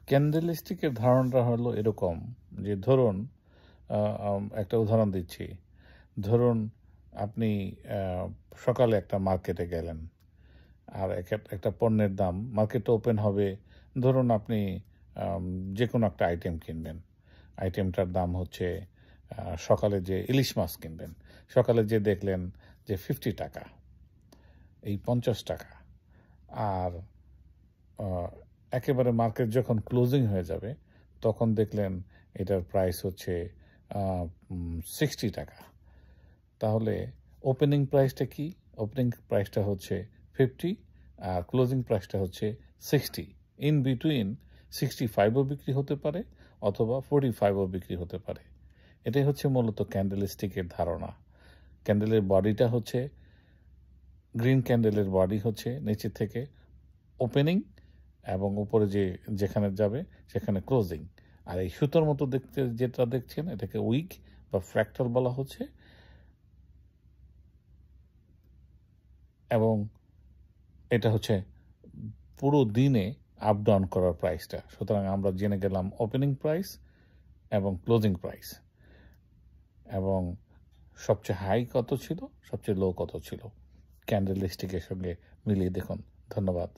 ক্যান্ডেলস্টিকের ধারণাটা হলো এরকম যে ধরুন একটা উদাহরণ দিচ্ছি। ধরুন আপনি সকালে একটা মার্কেটে গেলেন আর একটা পণ্যের দাম মার্কেটে ওপেন হবে। ধরুন আপনি যে কোনো একটা আইটেম কিনবেন। আইটেমটার দাম হচ্ছে সকালে যে ইলিশ মাছ কিনবেন, সকালে যে দেখলেন যে 50 টাকা, এই 50 টাকা। আর একেবারে মার্কেট যখন ক্লোজিং হয়ে যাবে তখন দেখলেন এটার প্রাইস হচ্ছে 60 টাকা। তাহলে ওপেনিং প্রাইসটা কি? ওপেনিং প্রাইসটা হচ্ছে 50 আর ক্লোজিং প্রাইসটা হচ্ছে 60। ইন বিটুইন 65ও বিক্রি হতে পারে অথবা 45ও বিক্রি হতে পারে। এটাই হচ্ছে মূলত ক্যান্ডেলস্টিকের ধারণা। ক্যান্ডেলের বডিটা হচ্ছে, গ্রিন ক্যান্ডেলের বডি হচ্ছে নিচে থেকে ওপেনিং এবং উপরে যেখানে যাবে সেখানে ক্লোজিং। আর এই সুতোর মতো দেখতে যেটা দেখছেন এটাকে উইক বা ফ্র্যাক্টাল বলা হচ্ছে। এবং এটা হচ্ছে পুরো দিনে আপ ডাউন করার প্রাইসটা। সুতরাং আমরা জেনে গেলাম ওপেনিং প্রাইস এবং ক্লোজিং প্রাইস, এবং সবচেয়ে হাই কত ছিল, সবচেয়ে লো কত ছিল, ক্যান্ডেলস্টিকের সঙ্গে মিলিয়ে দেখুন। ধন্যবাদ।